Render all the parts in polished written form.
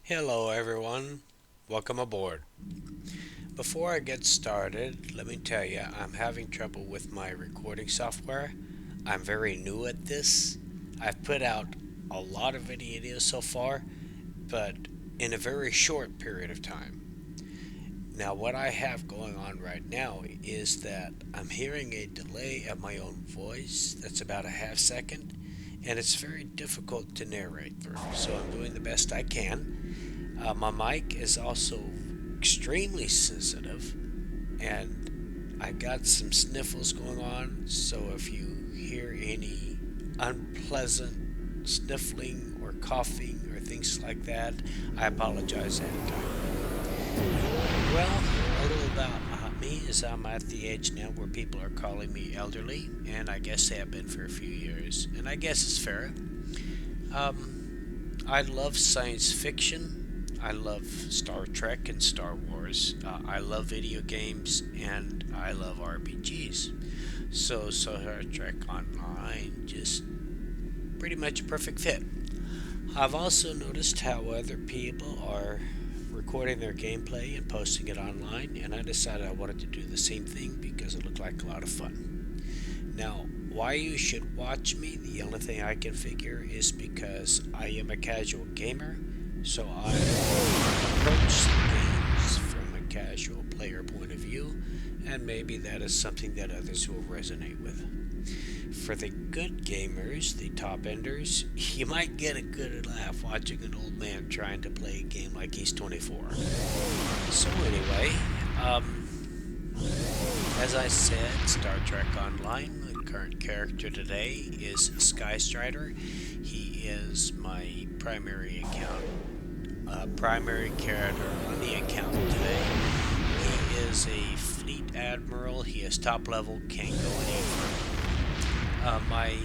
Hello, everyone. Welcome aboard. Before I get started, let me tell you, I'm having trouble with my recording software. I'm very new at this. I've put out a lot of videos so far, but in a very short period of time. Now, what I have going on right now is that I'm hearing a delay of my own voice that's about a half second, and it's very difficult to narrate through. So I'm doing the best I can. My mic is also extremely sensitive, and I got some sniffles going on. So if you hear any unpleasant sniffling or coughing or things like that, I apologize ahead of time. Well, a little about me is I'm at the age now where people are calling me elderly, and I guess they have been for a few years, and I guess it's fair. I love science fiction. I love Star Trek and Star Wars. I love video games and I love RPGs. So Star Trek Online just pretty much a perfect fit. I've also noticed how other people are recording their gameplay and posting it online, and I decided I wanted to do the same thing because it looked like a lot of fun. Now, why you should watch me, the only thing I can figure is because I am a casual gamer, so I approach games from a casual player point of view, and maybe that is something that others will resonate with. For the good gamers, the top enders, you might get a good laugh watching an old man trying to play a game like he's 24. So anyway, as I said, Star Trek Online, the current character today is Skystryder. He is my primary primary character on the account today. He is a fleet admiral. He is top level, can't go any further. My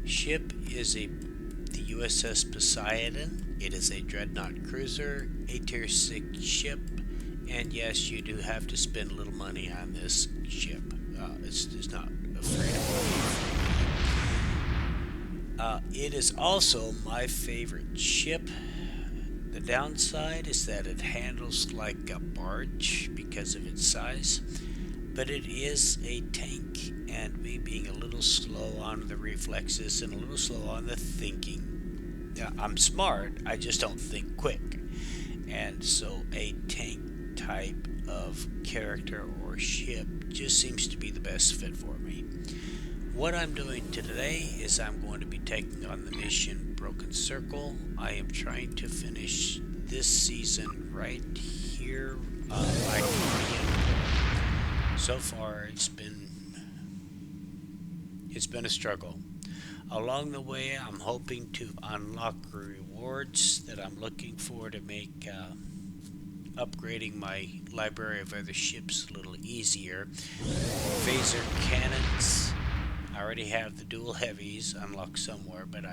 ship is the USS Poseidon. It is a dreadnought cruiser, a tier 6 ship, and yes, you do have to spend a little money on this ship. It's not afraid of money. It is also my favorite ship. The downside is that it handles like a barge because of its size, but it is a tank, and me being a little slow on the reflexes and a little slow on the thinking. I'm smart, I just don't think quick. And so a tank type of character or ship just seems to be the best fit for me. What I'm doing today is I'm going to be taking on the mission Broken Circle. I am trying to finish this season right here. So far, it's been a struggle. Along the way, I'm hoping to unlock rewards that I'm looking for to make upgrading my library of other ships a little easier. Phaser cannons. I already have the dual heavies unlocked somewhere, but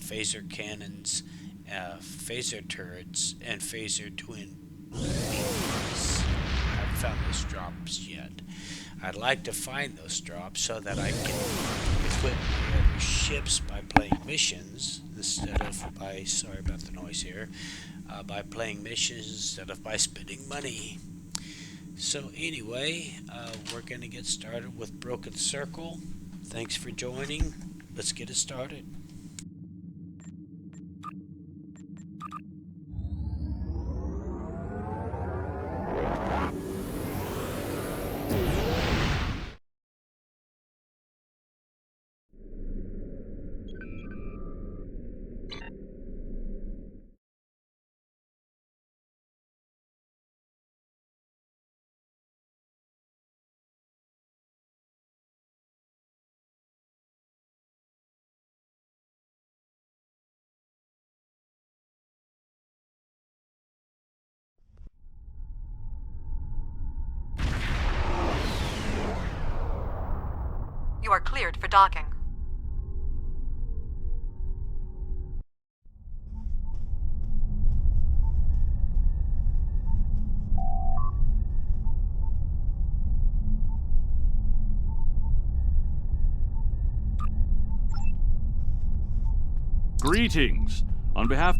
phaser cannons, phaser turrets, and phaser twin beams. I haven't found those drops yet. I'd like to find those drops so that I can equip my other ships by playing missions instead of by, sorry about the noise here, by playing missions instead of by spending money. So anyway, we're going to get started with Broken Circle. Thanks for joining. Let's get it started. You are cleared for docking. Greetings. On behalf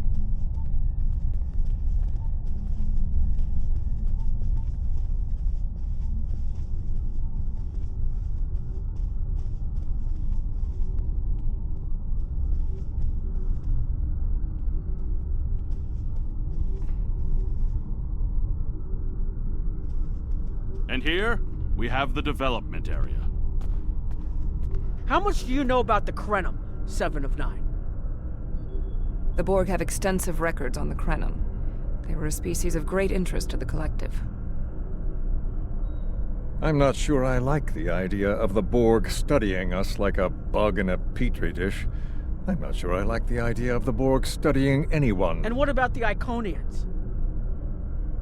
And here, we have the development area. How much do you know about the Krenum, 7 of 9? The Borg have extensive records on the Krenum. They were a species of great interest to the Collective. I'm not sure I like the idea of the Borg studying us like a bug in a petri dish. I'm not sure I like the idea of the Borg studying anyone. And what about the Iconians?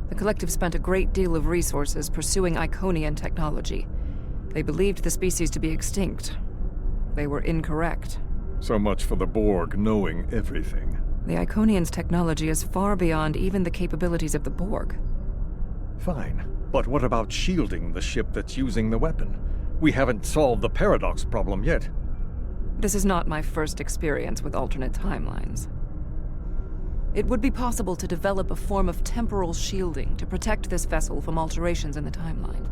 The Collective spent a great deal of resources pursuing Iconian technology. They believed the species to be extinct. They were incorrect. So much for the Borg knowing everything. The Iconians' technology is far beyond even the capabilities of the Borg. Fine. But what about shielding the ship that's using the weapon? We haven't solved the paradox problem yet. This is not my first experience with alternate timelines. It would be possible to develop a form of temporal shielding to protect this vessel from alterations in the timeline.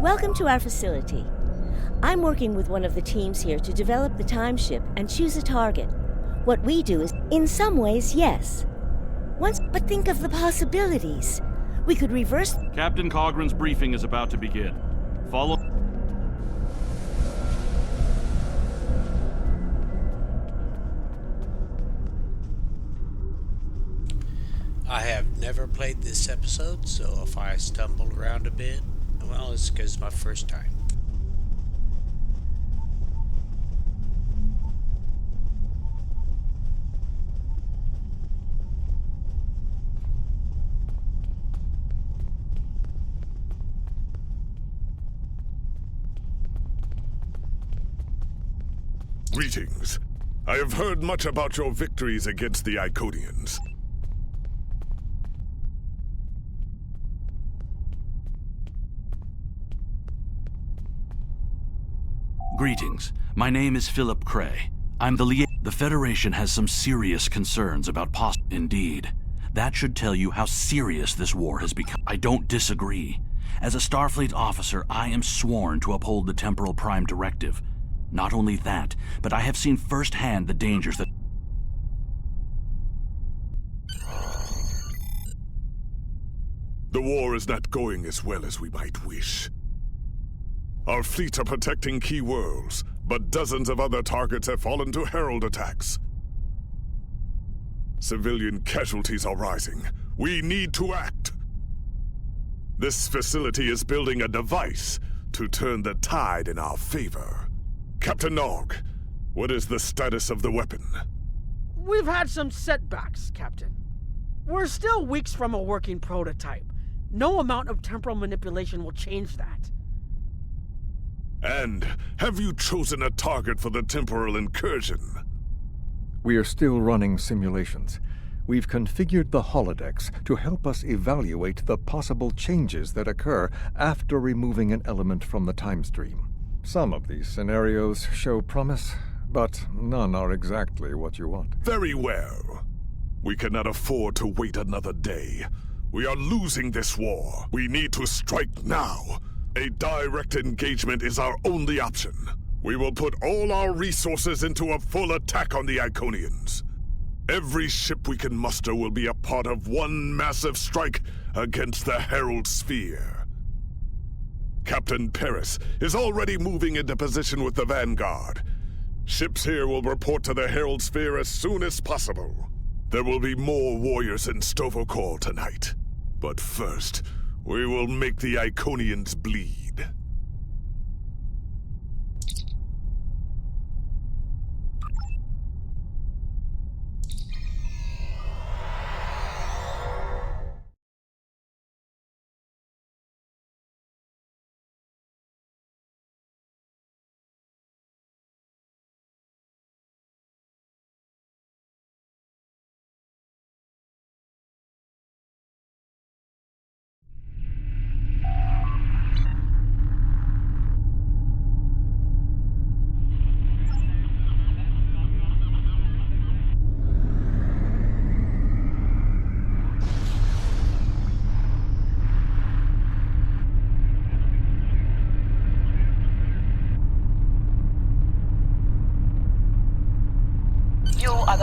Welcome to our facility. I'm working with one of the teams here to develop the time ship and choose a target. What we do is, in some ways, yes. But think of the possibilities. We could reverse... Captain Cogran's briefing is about to begin. Follow... I have never played this episode, so if I stumbled around a bit, well, it's because it's my first time. Greetings. I have heard much about your victories against the Iconians. Greetings. My name is Philip Cray. I'm the liaison. The Federation has some serious concerns about Indeed. That should tell you how serious this war has become. I don't disagree. As a Starfleet officer, I am sworn to uphold the Temporal Prime Directive. Not only that, but I have seen firsthand the dangers that... The war is not going as well as we might wish. Our fleet are protecting key worlds, but dozens of other targets have fallen to Herald attacks. Civilian casualties are rising. We need to act. This facility is building a device to turn the tide in our favor. Captain Nog, what is the status of the weapon? We've had some setbacks, Captain. We're still weeks from a working prototype. No amount of temporal manipulation will change that. And have you chosen a target for the temporal incursion? We are still running simulations. We've configured the holodecks to help us evaluate the possible changes that occur after removing an element from the time stream. Some of these scenarios show promise, but none are exactly what you want. Very well. We cannot afford to wait another day. We are losing this war. We need to strike now. A direct engagement is our only option. We will put all our resources into a full attack on the Iconians. Every ship we can muster will be a part of one massive strike against the Herald Sphere. Captain Paris is already moving into position with the Vanguard. Ships here will report to the Herald Sphere as soon as possible. There will be more warriors in Stovokor tonight. But first, we will make the Iconians bleed.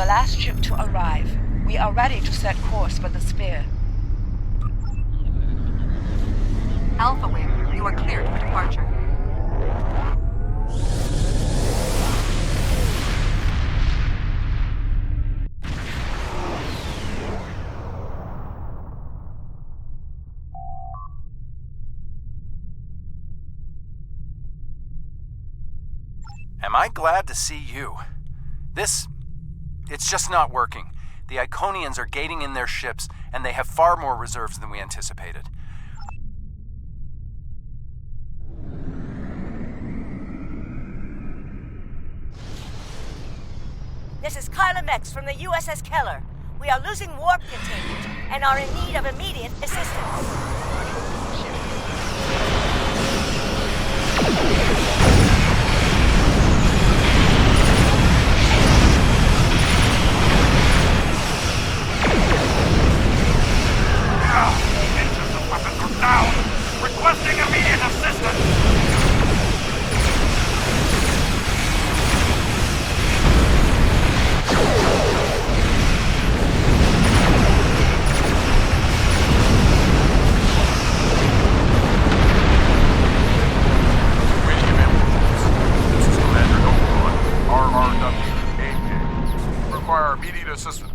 the last ship to arrive. We are ready to set course for the Sphere. Alpha Wing, you are cleared for departure. Am I glad to see you? It's just not working. The Iconians are gating in their ships, and they have far more reserves than we anticipated. This is Kyla Mex from the USS Keller. We are losing warp containment and are in need of immediate assistance. Engines and weapons are down! Requesting immediate assistance! This is Commander Oberon, RRW, require immediate assistance.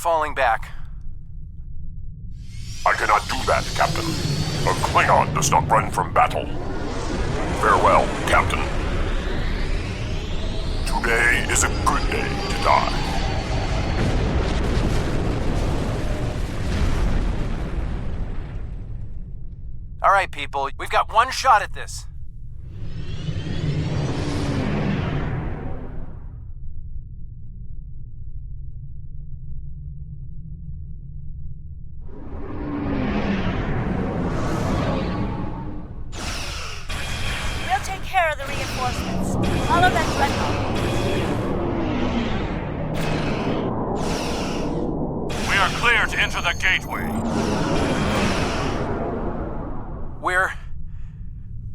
falling back. I cannot do that, Captain. A Klingon does not run from battle. Farewell, Captain. Today is a good day to die. All right, people, we've got one shot at this. We'll take care of the reinforcements. Follow that dreadnought. We are clear to enter the gateway.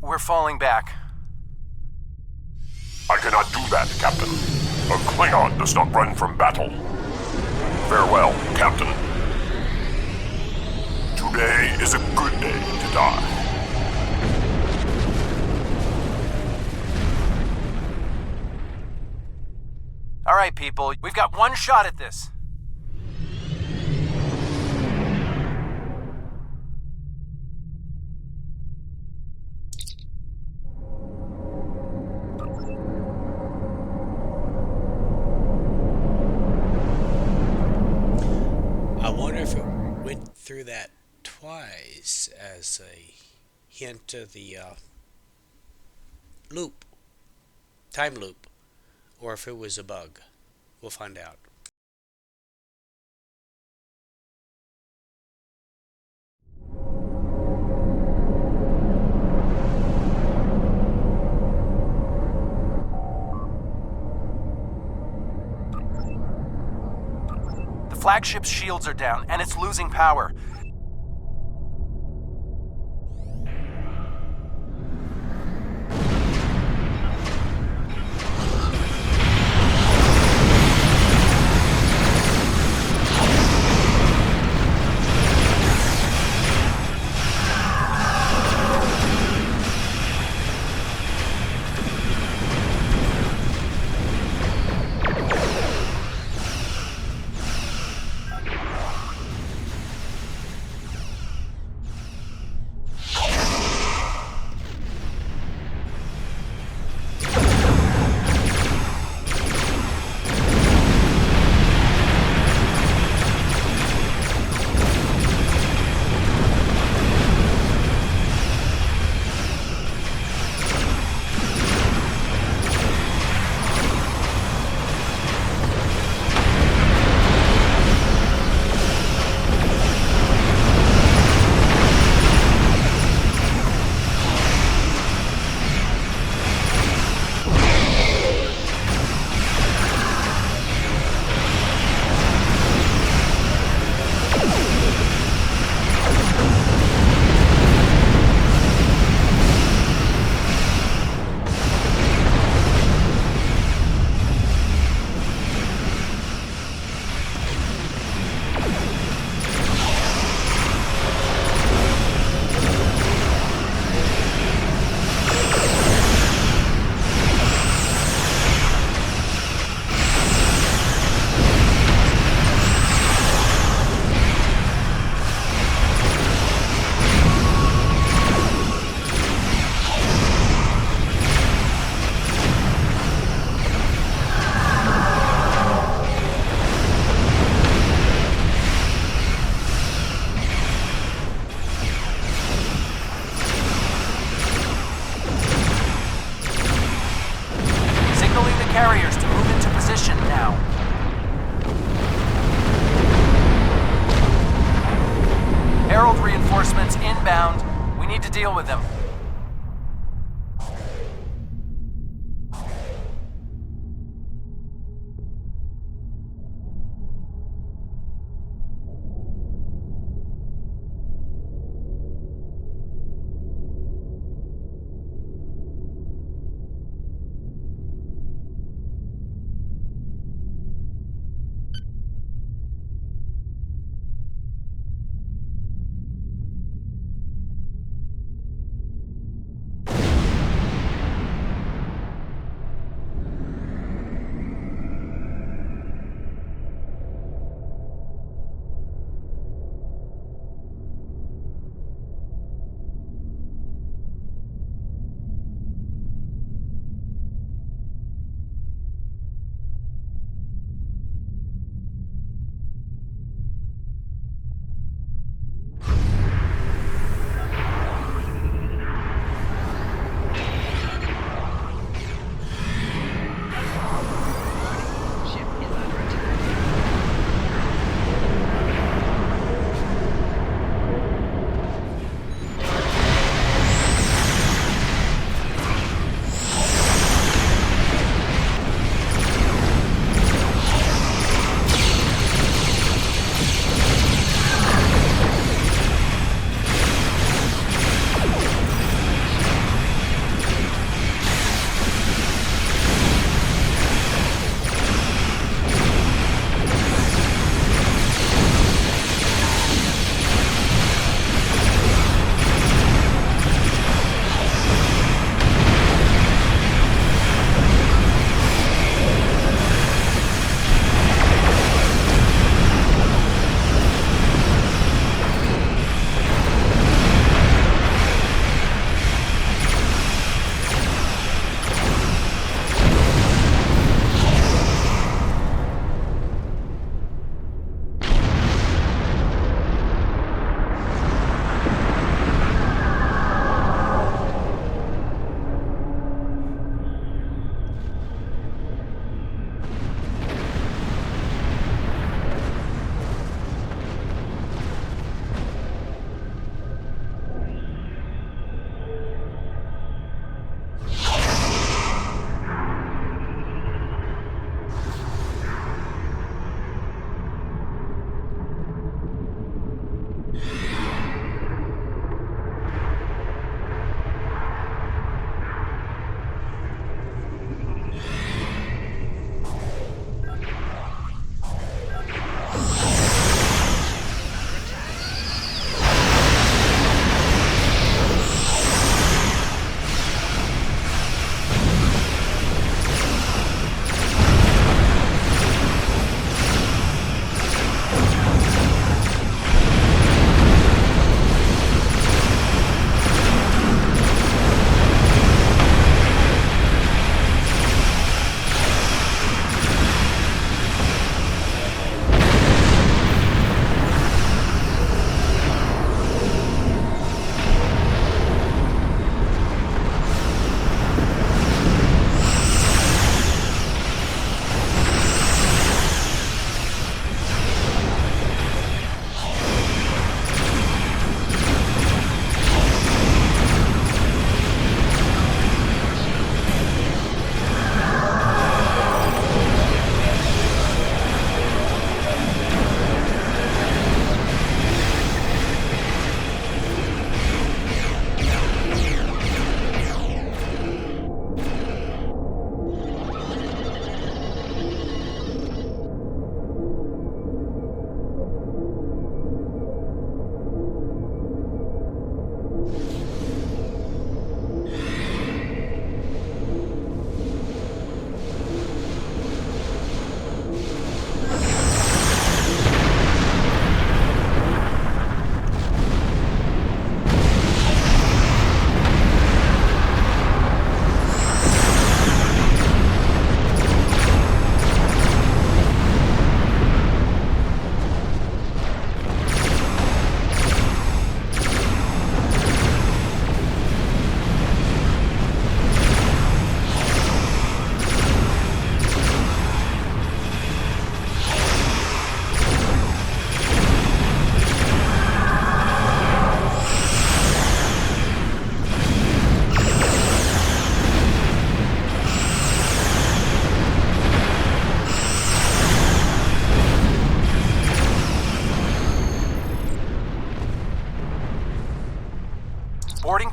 We're falling back. I cannot do that, Captain. A Klingon does not run from battle. Farewell, Captain. Today is a good day to die. All right, people, we've got one shot at this. I wonder if it went through that twice as a hint to the loop, time loop, or if it was a bug. We'll find out. The flagship's shields are down, and it's losing power. Carriers to move into position now. Herald reinforcements inbound. We need to deal with them.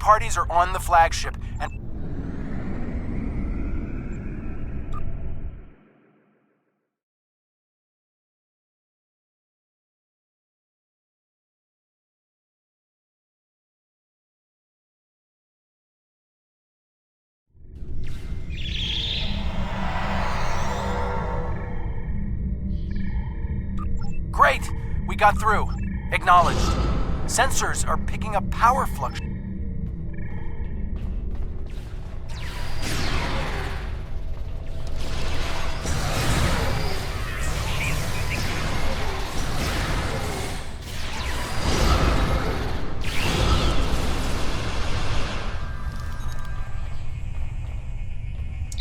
parties are on the flagship, and... Great! We got through. Acknowledged. Sensors are picking up power fluctuations.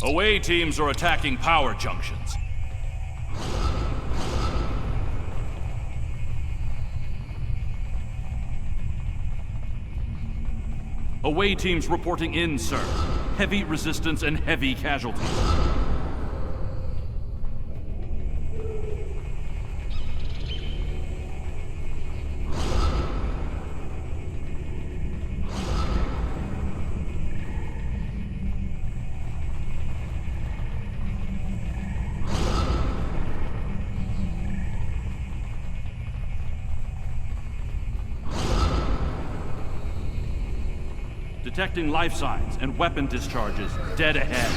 Away teams are attacking power junctions. Away teams reporting in, sir. Heavy resistance and heavy casualties. Detecting life signs and weapon discharges dead ahead.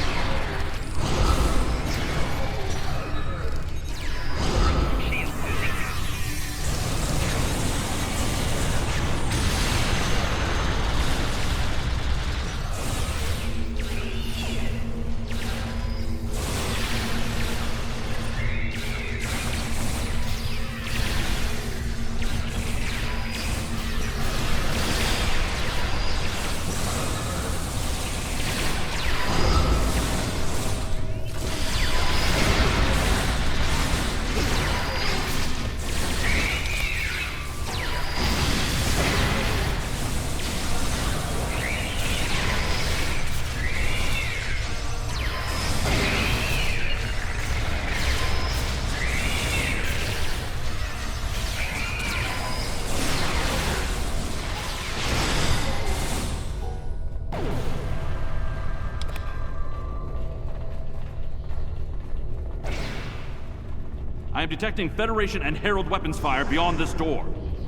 I am detecting Federation and Herald weapons fire beyond this door.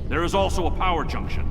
There is also a power junction.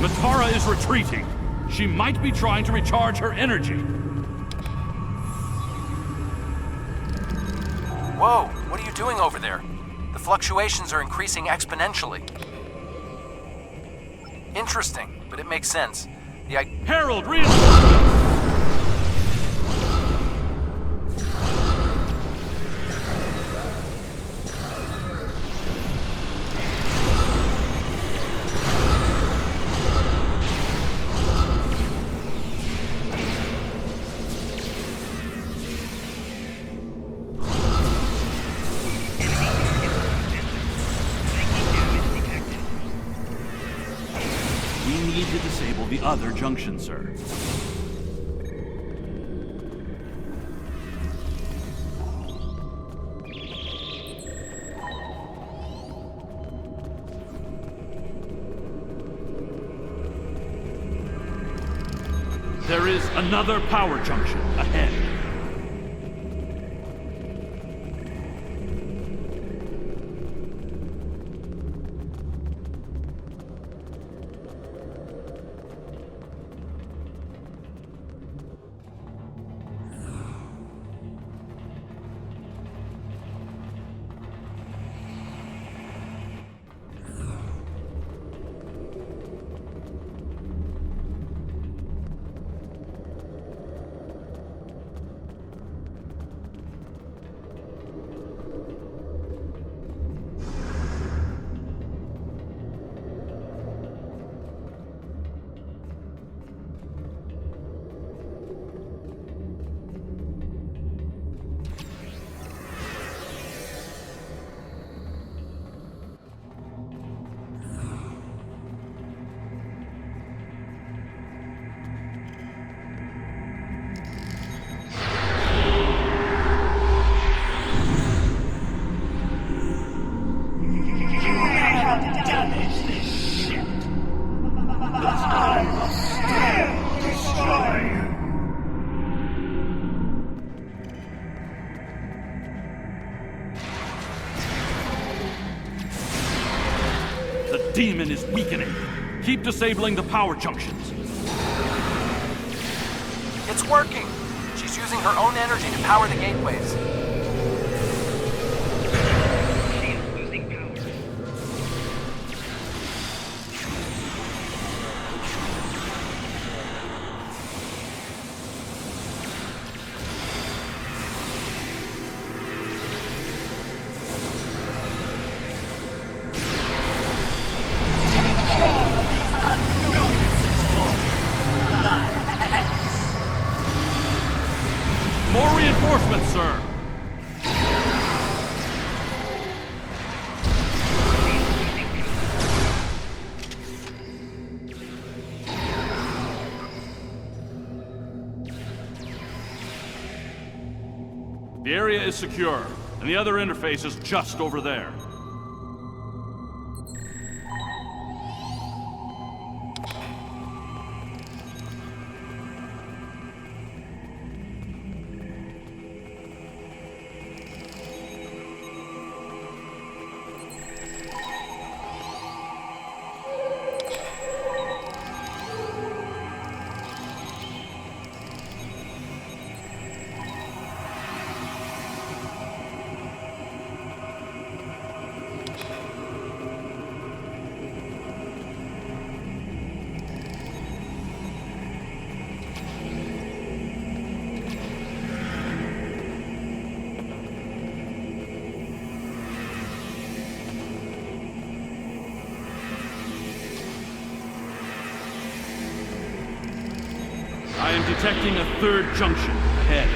Matara is retreating. She might be trying to recharge her energy. Whoa, what are you doing over there? The fluctuations are increasing exponentially. Interesting, but it makes sense. Herald, reinforcements! need to disable the other junction, sir. There is another power junction ahead. The demon is weakening. Keep disabling the power junctions. It's working! She's using her own energy to power the gateways. She's losing power. More reinforcements, sir! The area is secure, and the other interface is just over there. I am detecting a third junction ahead.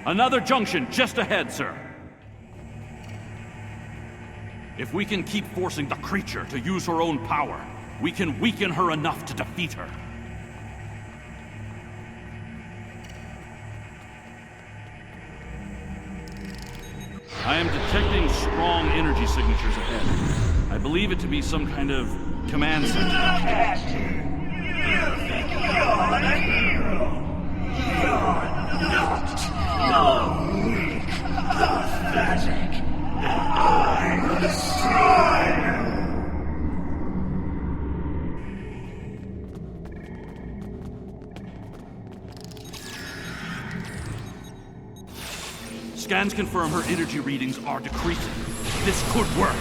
Another junction just ahead, sir. If we can keep forcing the creature to use her own power, we can weaken her enough to defeat her. I am detecting strong energy signatures ahead. I believe it to be some kind of command center. You think you're the hero? You're not. You're weak, pathetic, and I will destroy you. Scans confirm her energy readings are decreasing. This could work.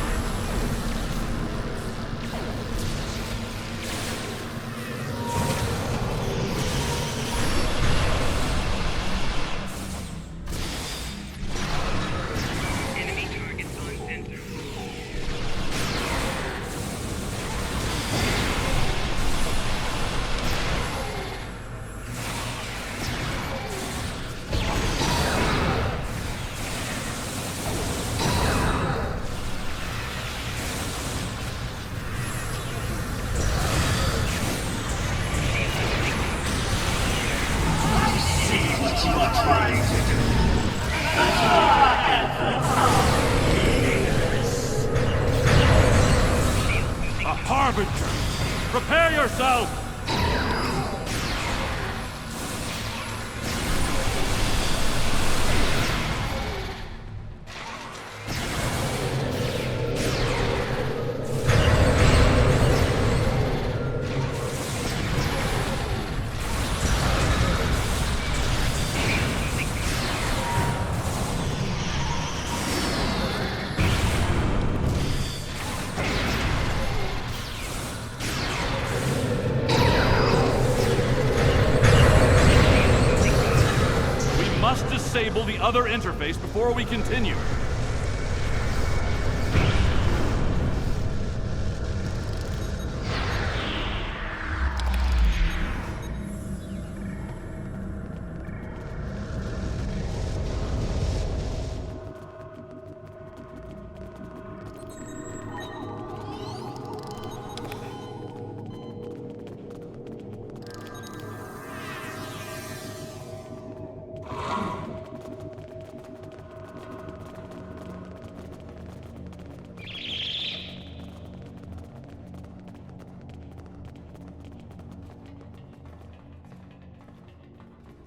Enemy targets on center. Harbinger! Prepare yourself! Disable the other interface before we continue.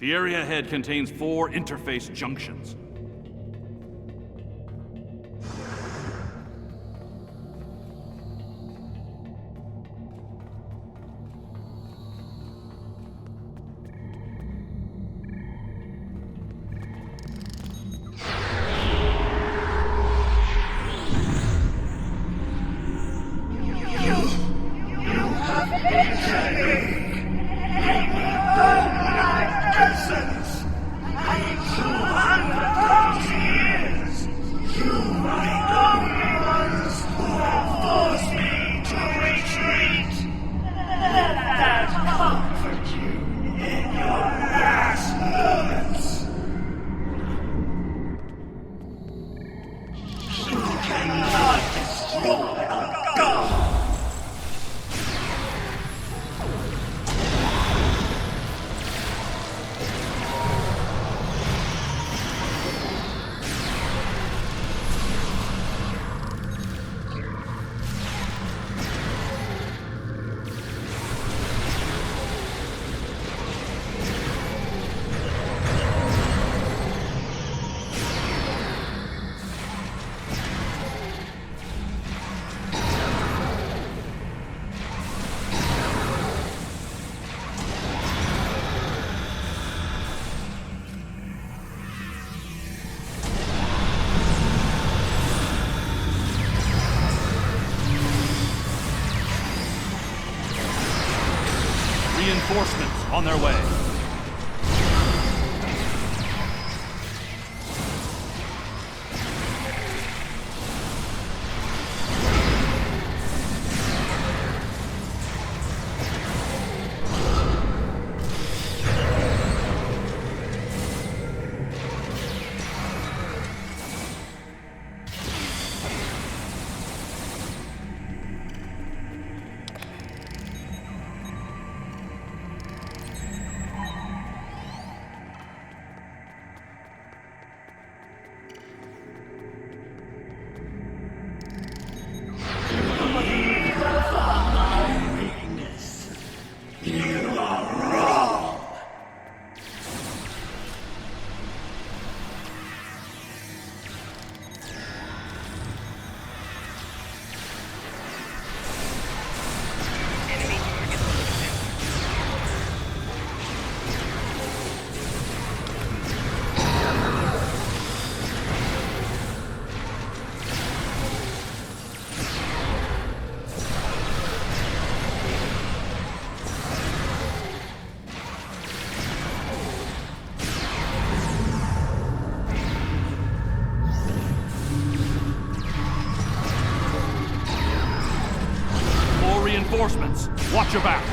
The area ahead contains 4 interface junctions. Reinforcements on their way. Reinforcements! Watch your back!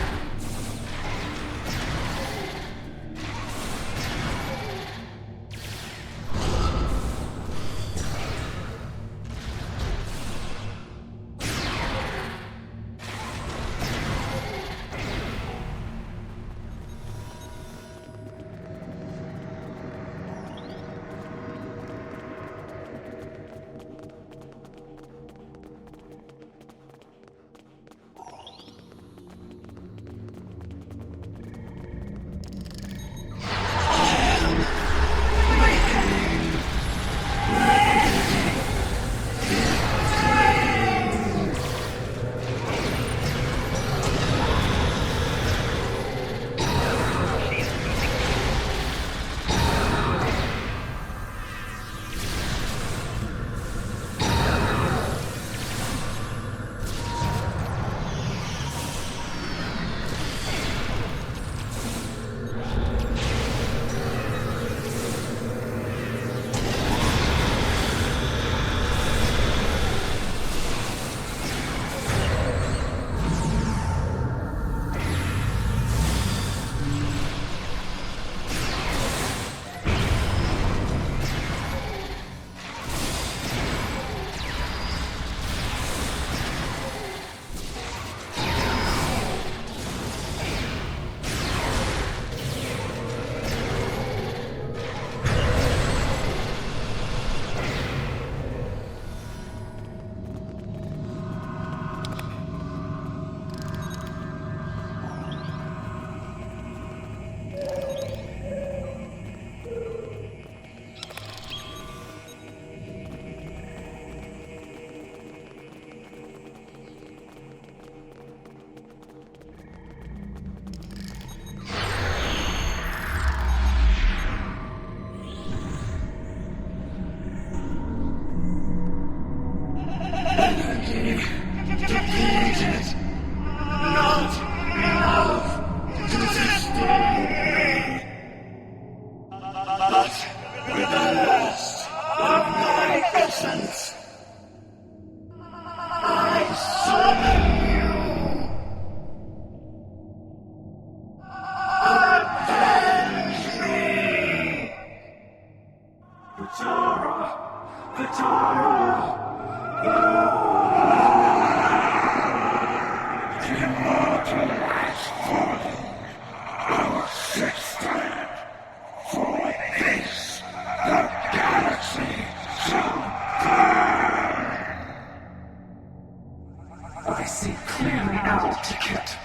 I see clearly now, Ticket.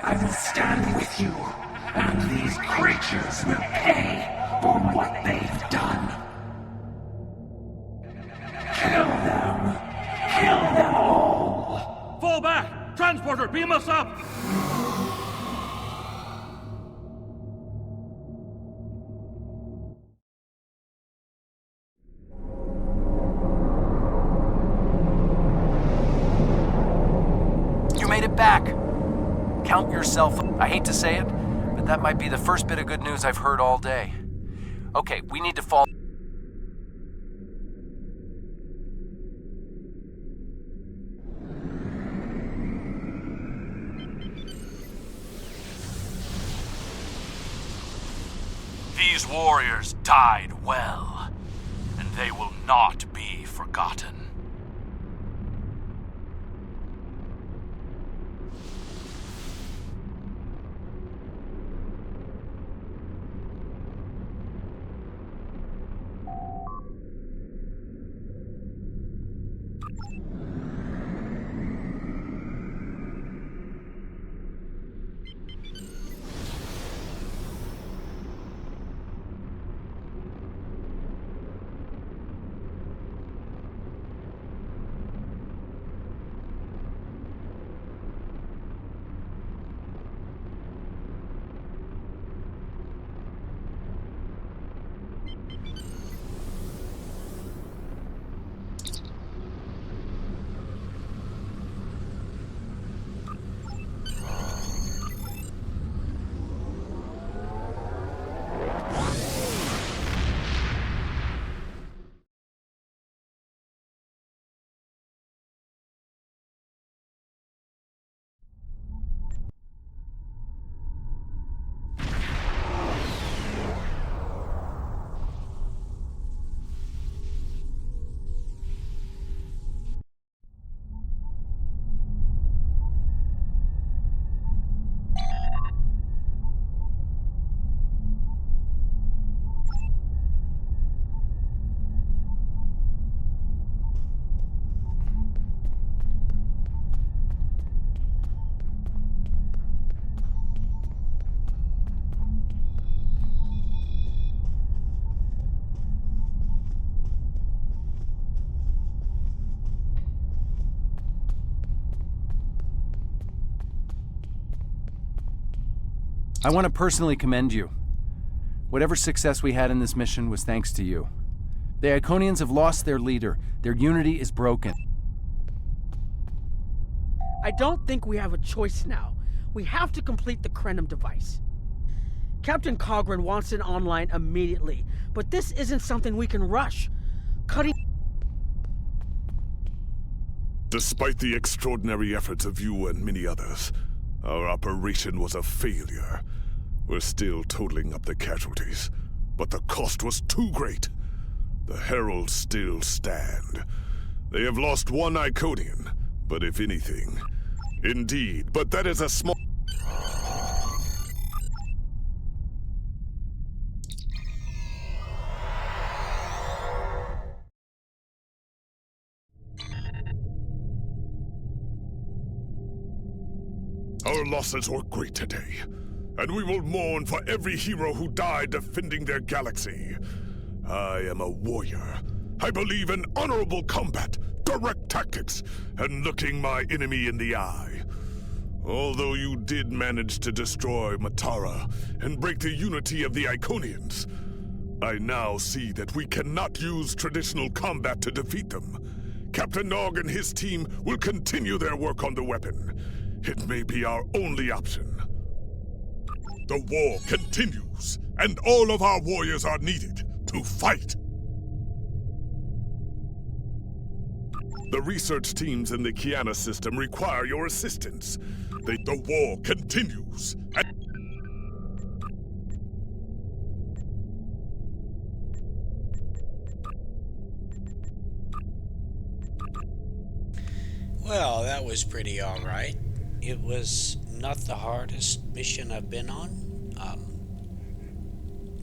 I will stand with you, and these creatures will pay for what they've done. Kill them! Kill them all! Fall back! Transporter, beam us up! You made it back! Count yourself. I hate to say it, but that might be the first bit of good news I've heard all day. Okay, we need to fall. These warriors died well, and they will not be forgotten. I want to personally commend you. Whatever success we had in this mission was thanks to you. The Iconians have lost their leader. Their unity is broken. I don't think we have a choice now. We have to complete the Krenim device. Captain Cogran wants it online immediately, but this isn't something we can rush. Cutting... Despite the extraordinary efforts of you and many others, our operation was a failure. We're still totaling up the casualties, but the cost was too great. The Heralds still stand. They have lost one Iconian, but if anything... Indeed, but that is a small... Our losses were great today, and we will mourn for every hero who died defending their galaxy. I am a warrior. I believe in honorable combat, direct tactics, and looking my enemy in the eye. Although you did manage to destroy Matara and break the unity of the Iconians, I now see that we cannot use traditional combat to defeat them. Captain Nog and his team will continue their work on the weapon. It may be our only option. The war continues, and all of our warriors are needed to fight. The research teams in the Kiana system require your assistance. The war continues, and... Well, that was pretty alright. It was not the hardest mission I've been on.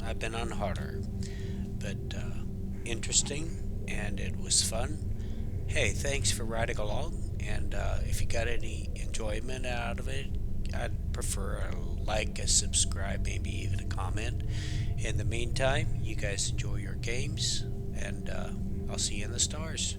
I've been on harder, but interesting, and it was fun. Hey, thanks for riding along, and if you got any enjoyment out of it, I'd prefer a like, a subscribe, maybe even a comment. In the meantime, you guys enjoy your games, and I'll see you in the stars.